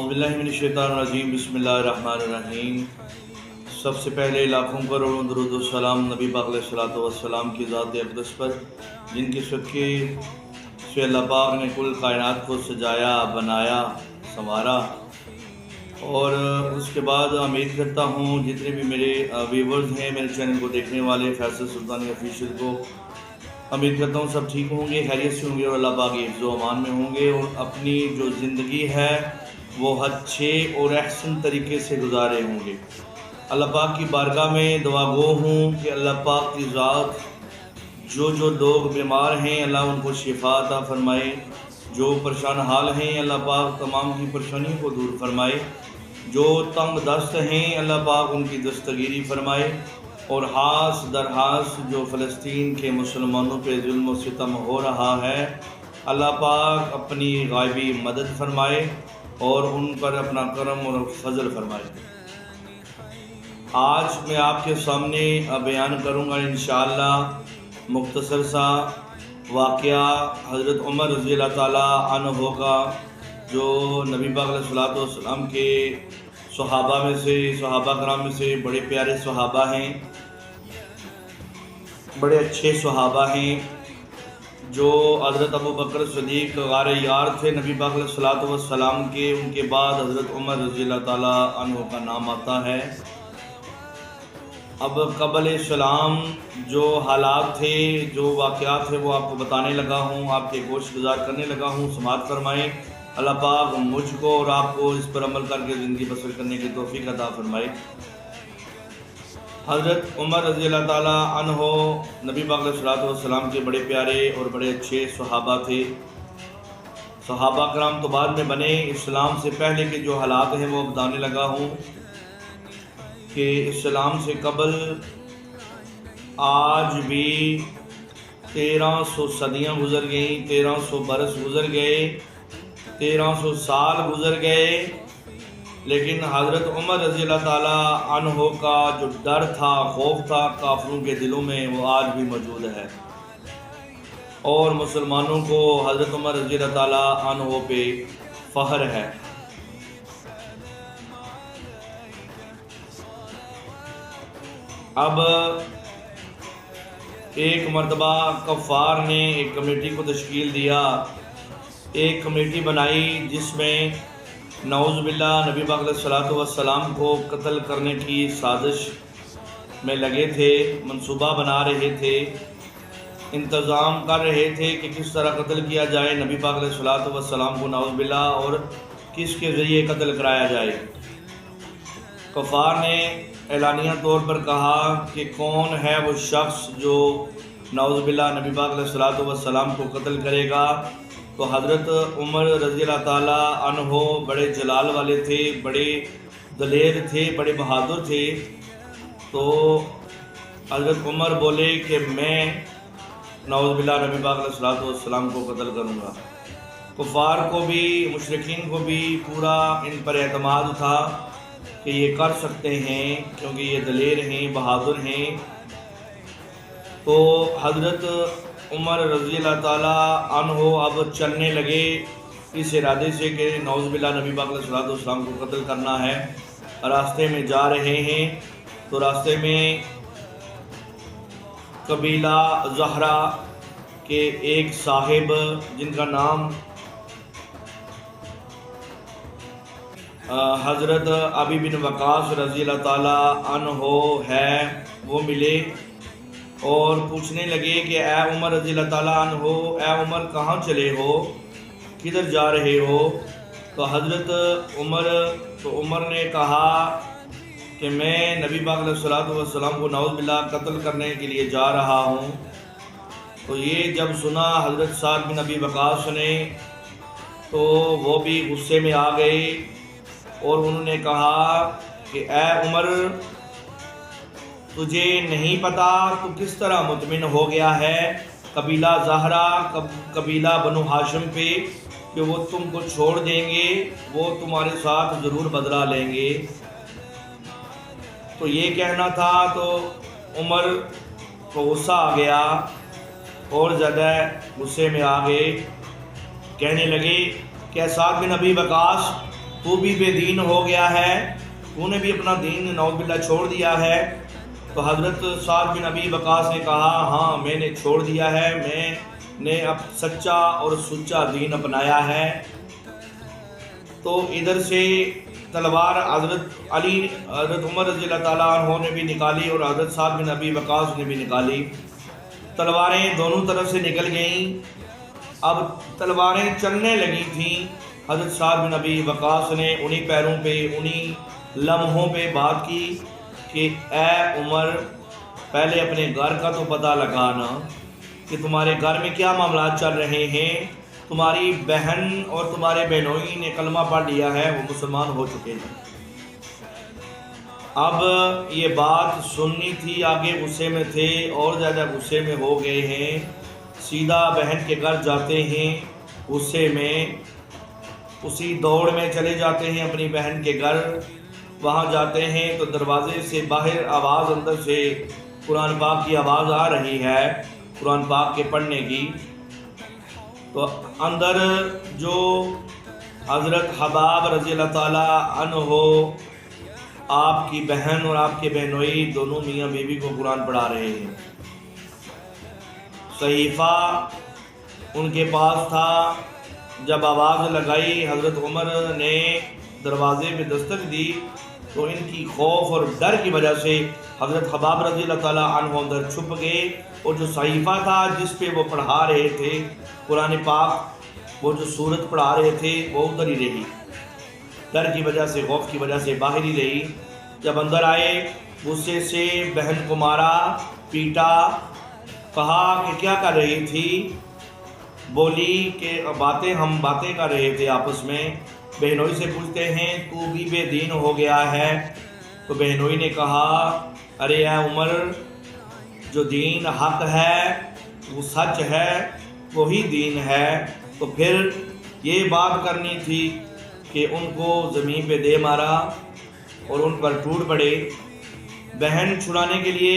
اعوذ باللہ من الشیطان الرجیم بسم اللہ الرحمن الرحیم۔ سب سے پہلے لاکھوں کروڑوں درود و سلام نبی پاک علیہ الصلوۃ والسلام کی ذات اقدس پر، جن کے صدقے سے اللہ پاک نے کل کائنات کو سجایا، بنایا، سنوارا۔ اور اس کے بعد امید کرتا ہوں جتنے بھی میرے ویورز ہیں، میرے چینل کو دیکھنے والے، فیصل سلطانی آفیشیل کو، امید کرتا ہوں سب ٹھیک ہوں گے، خیریت سے ہوں گے اور اللہ پاک کے حفظ و امان میں ہوں گے، اور اپنی جو زندگی ہے وہ اچھے اور احسن طریقے سے گزارے ہوں گے۔ اللہ پاک کی بارگاہ میں دعا گو ہوں کہ اللہ پاک کی ذات جو لوگ بیمار ہیں اللہ ان کو شفا عطا فرمائے، جو پریشان حال ہیں اللہ پاک تمام کی پریشانیوں کو دور فرمائے، جو تنگ دست ہیں اللہ پاک ان کی دستگیری فرمائے، اور ہاس در ہاس جو فلسطین کے مسلمانوں پہ ظلم و ستم ہو رہا ہے، اللہ پاک اپنی غائبی مدد فرمائے اور ان پر اپنا کرم اور فضل فرمائے۔ آج میں آپ کے سامنے بیان کروں گا انشاءاللہ مختصر سا واقعہ حضرت عمر رضی اللہ تعالیٰ عنہ کا، جو نبی پاک علیہ الصلوۃ والسلام کے صحابہ میں سے، صحابہ کرام میں سے بڑے پیارے صحابہ ہیں، بڑے اچھے صحابہ ہیں، جو حضرت ابو بکر صدیق غار یار تھے نبی پاک علیہ الصلوۃ والسلام کے، ان کے بعد حضرت عمر رضی اللہ تعالیٰ عنہ کا نام آتا ہے۔ اب قبل اسلام جو حالات تھے، جو واقعات تھے، وہ آپ کو بتانے لگا ہوں، آپ کے گوش گزار کرنے لگا ہوں، سماعت فرمائیں۔ اللہ پاک مجھ کو اور آپ کو اس پر عمل کر کے زندگی بسر کرنے کی توفیق عطا فرمائے۔ حضرت عمر رضی اللہ تعالیٰ عنہ نبی پاک علیہ الصلوۃ والسلام کے بڑے پیارے اور بڑے اچھے صحابہ تھے۔ صحابہ کرام تو بعد میں بنے، اسلام سے پہلے کے جو حالات ہیں وہ بتانے لگا ہوں کہ اسلام سے قبل آج بھی 1300 صدیاں گزر گئیں، 1300 برس گزر گئے، 1300 سال گزر گئے، لیکن حضرت عمر رضی اللہ تعالیٰ عنہ کا جو ڈر تھا، خوف تھا کافروں کے دلوں میں، وہ آج بھی موجود ہے، اور مسلمانوں کو حضرت عمر رضی اللہ تعالیٰ عنہ پہ فخر ہے۔ اب ایک مرتبہ کفار نے ایک کمیٹی کو تشکیل دیا، ایک کمیٹی بنائی جس میں نعوذ باللہ نبی پاک علیہ الصلوۃ والسلام کو قتل کرنے کی سازش میں لگے تھے، منصوبہ بنا رہے تھے، انتظام کر رہے تھے کہ کس طرح قتل کیا جائے نبی پاک علیہ الصلوۃ والسلام کو، نعوذ باللہ، اور کس کے ذریعے قتل کرایا جائے۔ کفار نے اعلانیہ طور پر کہا کہ کون ہے وہ شخص جو نعوذ باللہ نبی پاک علیہ الصلوۃ والسلام کو قتل کرے گا۔ تو حضرت عمر رضی اللہ تعالیٰ عنہ بڑے جلال والے تھے، بڑے دلیر تھے، بڑے بہادر تھے، تو حضرت عمر بولے کہ میں نعوذ باللہ نبی پاک علیہ الصلوۃ والسلام کو قتل کروں گا۔ کفار کو بھی، مشرکین کو بھی پورا ان پر اعتماد تھا کہ یہ کر سکتے ہیں کیونکہ یہ دلیر ہیں، بہادر ہیں۔ تو حضرت عمر رضی اللہ تعالیٰ عنہ اب چلنے لگے اس ارادے سے کہ نعوذ باللہ نبی پاک علیہ الصلوۃ والسلام کو قتل کرنا ہے۔ راستے میں جا رہے ہیں تو راستے میں قبیلہ زہرہ کے ایک صاحب جن کا نام حضرت ابی بن وقاص رضی اللہ تعالیٰ عنہ ہے، وہ ملے اور پوچھنے لگے کہ اے عمر رضی اللہ تعالیٰ عنہ، اے عمر کہاں چلے ہو، کدھر جا رہے ہو؟ تو حضرت عمر نے کہا کہ میں نبی پاک علیہ الصلوۃ والسلام کو نعوذ باللہ قتل کرنے کے لیے جا رہا ہوں۔ تو یہ جب سنا حضرت سعد بن ابی وقاص نے تو وہ بھی غصے میں آ گئے اور انہوں نے کہا کہ اے عمر، تجھے نہیں پتا تو کس طرح مطمئن ہو گیا ہے قبیلہ زہرہ، قبیلہ بنو ہاشم پہ کہ وہ تم کو چھوڑ دیں گے، وہ تمہارے ساتھ ضرور بدلہ لیں گے۔ تو یہ کہنا تھا تو عمر کو غصہ آ گیا اور زیادہ غصے میں آ گئے، کہنے لگے کہ سعد بن ابی وقاص، تو بھی بے دین ہو گیا ہے، تو نے بھی اپنا دین نعوذ باللہ چھوڑ دیا ہے۔ تو حضرت سعد بن ابی وقاص نے کہا ہاں میں نے چھوڑ دیا ہے، میں نے اب سچا اور سچا دین اپنایا ہے۔ تو ادھر سے تلوار حضرت عمر رضی اللہ تعالیٰ عنہ نے بھی نکالی اور حضرت سعد بن ابی وقاص نے بھی نکالی۔ تلواریں دونوں طرف سے نکل گئیں۔ اب تلواریں چلنے لگی تھیں۔ حضرت سعد بن ابی وقاص نے انہی پیروں پہ، انہی لمحوں پہ بات کی کہ اے عمر، پہلے اپنے گھر کا تو پتہ لگانا کہ تمہارے گھر میں کیا معاملات چل رہے ہیں۔ تمہاری بہن اور تمہارے بہنوئی نے کلمہ پڑھ لیا ہے، وہ مسلمان ہو چکے ہیں۔ اب یہ بات سننی تھی، آگے غصے میں تھے اور زیادہ غصے میں ہو گئے ہیں۔ سیدھا بہن کے گھر جاتے ہیں، غصے میں اسی دوڑ میں چلے جاتے ہیں اپنی بہن کے گھر۔ وہاں جاتے ہیں تو دروازے سے باہر آواز، اندر سے قرآن پاک کی آواز آ رہی ہے، قرآن پاک کے پڑھنے کی۔ تو اندر جو حضرت حباب رضی اللہ تعالیٰ عنہ آپ کی بہن اور آپ کے بہنوئی دونوں میاں بیوی کو قرآن پڑھا رہے ہیں۔ صحیفہ ان کے پاس تھا۔ جب آواز لگائی، حضرت عمر نے دروازے میں دستک دی تو ان کی خوف اور ڈر کی وجہ سے حضرت حباب رضی اللہ تعالیٰ عنہ اندر چھپ گئے، اور جو صحیفہ تھا جس پہ وہ پڑھا رہے تھے قرآن پاک، وہ جو سورت پڑھا رہے تھے وہ ادھر ہی رہی، ڈر کی وجہ سے، خوف کی وجہ سے باہر ہی رہی۔ جب اندر آئے، غصے سے بہن کو مارا، پیٹا، کہا کہ کیا کر رہی تھی؟ بولی کہ ہم باتیں کر رہے تھے آپس میں۔ بہنوئی سے پوچھتے ہیں تو بھی بے دین ہو گیا ہے؟ تو بہنوئی نے کہا ارے اے عمر، جو دین حق ہے وہ سچ ہے، وہی دین ہے۔ تو پھر یہ بات کرنی تھی کہ ان کو زمین پہ دے مارا اور ان پر ٹوٹ پڑے۔ بہن چھڑانے کے لیے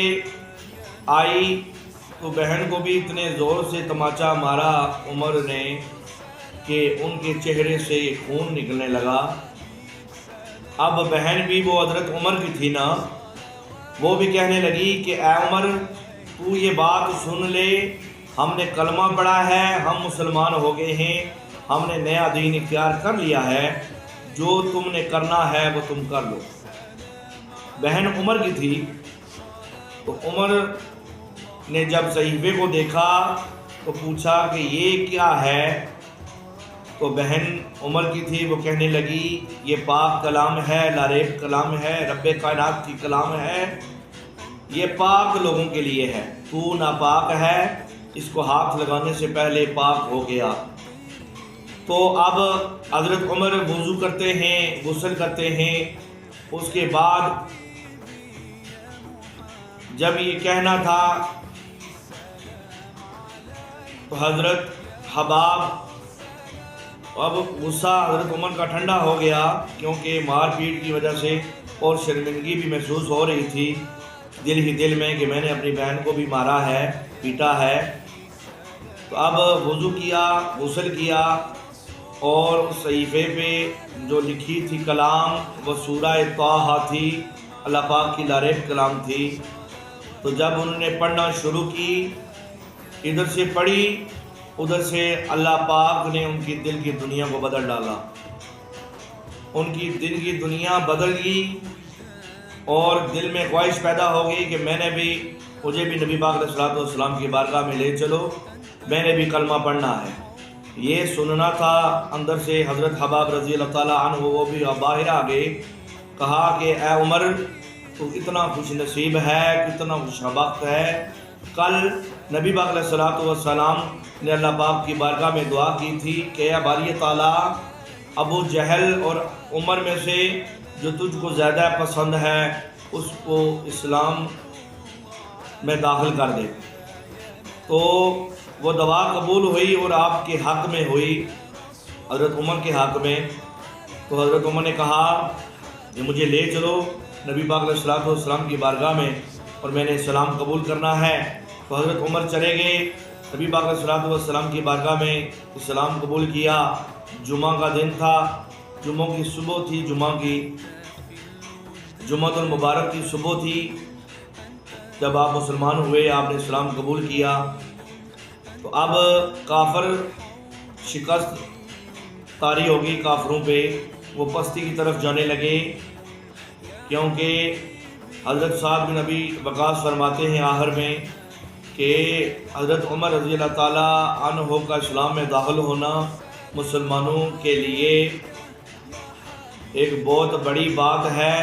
آئی تو بہن کو بھی اتنے زور سے تماچا مارا عمر نے کہ ان کے چہرے سے خون نکلنے لگا۔ اب بہن بھی وہ حضرت عمر کی تھی نا، وہ بھی کہنے لگی کہ اے عمر، تو یہ بات سن لے، ہم نے کلمہ پڑھا ہے، ہم مسلمان ہو گئے ہیں، ہم نے نیا دین اختیار کر لیا ہے، جو تم نے کرنا ہے وہ تم کر لو۔ بہن عمر کی تھی۔ تو عمر نے جب صحیفے کو دیکھا تو پوچھا کہ یہ کیا ہے؟ تو بہن عمر کی تھی، وہ کہنے لگی یہ پاک کلام ہے، لاریب کلام ہے، رب کائنات کی کلام ہے، یہ پاک لوگوں کے لیے ہے، تو ناپاک ہے، اس کو ہاتھ لگانے سے پہلے پاک ہو گیا۔ تو اب حضرت عمر وضو کرتے ہیں، غسل کرتے ہیں۔ اس کے بعد جب یہ کہنا تھا تو حضرت حباب، اب غصہ حضرت عمر کا ٹھنڈا ہو گیا، کیونکہ مار پیٹ کی وجہ سے اور شرمندگی بھی محسوس ہو رہی تھی دل ہی دل میں کہ میں نے اپنی بہن کو بھی مارا ہے، پیٹا ہے۔ تو اب وضو کیا، غسل کیا، اور اس صحیفے پہ جو لکھی تھی کلام وہ سورہ طٰہٰ تھی، اللہ پاک کی لاریب کلام تھی۔ تو جب انہوں نے پڑھنا شروع کی، ادھر سے پڑھی، ادھر سے اللہ پاک نے ان کی دل کی دنیا کو بدل ڈالا، ان کی دل کی دنیا بدل گئی، اور دل میں خواہش پیدا ہو گئی کہ مجھے بھی نبی پاک علیہ السلام کی بارگاہ میں لے چلو، میں نے بھی کلمہ پڑھنا ہے۔ یہ سننا تھا۔ اندر سے حضرت حباب رضی اللہ تعالیٰ عنہ وہ بھی باہر آ گئے۔ کہا کہ اے عمر، تو اتنا خوش نصیب ہے، کتنا خوش بخت ہے، کل نبی پاک علیہ السلام نے اللہ پاک کی بارگاہ میں دعا کی تھی کہ اے باری تعالیٰ، ابو جہل اور عمر میں سے جو تجھ کو زیادہ پسند ہے اس کو اسلام میں داخل کر دے۔ تو وہ دعا قبول ہوئی اور آپ کے حق میں ہوئی، حضرت عمر کے حق میں۔ تو حضرت عمر نے کہا کہ مجھے لے چلو نبی پاک علیہ السلام کی بارگاہ میں، اور میں نے اسلام قبول کرنا ہے۔ تو حضرت عمر چلے گئے نبی پاک علیہ السلام کی بارگاہ میں، اسلام قبول کیا۔ جمعہ کا دن تھا، جمعوں کی صبح تھی، جمعۃ المبارک کی صبح تھی جب آپ مسلمان ہوئے، آپ نے اسلام قبول کیا۔ تو اب کافر شکست طاری ہوگی کافروں پہ، وہ پستی کی طرف جانے لگے، کیونکہ حضرت سعد بن ابی وقاص فرماتے ہیں آخر میں کہ حضرت عمر رضی اللہ تعالیٰ عنہ کا اسلام میں داخل ہونا مسلمانوں کے لیے ایک بہت بڑی بات ہے،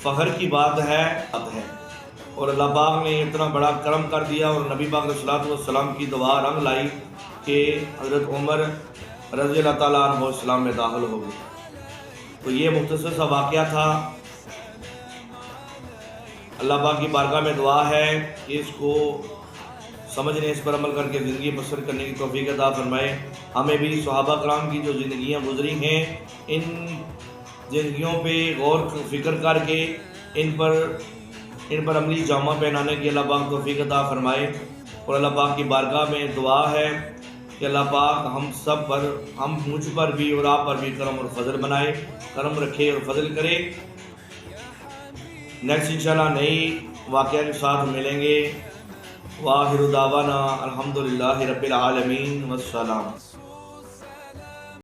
فخر کی بات ہے، اور اللہ پاک نے اتنا بڑا کرم کر دیا اور نبی پاک علیہ الصلوۃ والسلام کی دعا رنگ لائی کہ حضرت عمر رضی اللہ تعالیٰ عنہ اسلام میں داخل ہو گئے۔ تو یہ مختصر سا واقعہ تھا۔ اللہ پاک کی بارگاہ میں دعا ہے کہ اس کو سمجھنے، اس پر عمل کر کے زندگی بسر کرنے کی توفیق عطا فرمائے۔ ہمیں بھی صحابہ کرام کی جو زندگیاں گزری ہیں، ان زندگیوں پہ غور فکر کر کے ان پر عملی جامہ پہنانے کی اللہ پاک توفیق عطا فرمائے۔ اور اللہ پاک کی بارگاہ میں دعا ہے کہ اللہ پاک مجھ پر بھی اور آپ پر بھی کرم اور فضل بنائے، کرم رکھے اور فضل کرے۔ نیکسٹ انشاءاللہ نئی واقعہ کے ساتھ ملیں گے۔ وآخر دعوانا الحمدللہ رب العالمین والسلام۔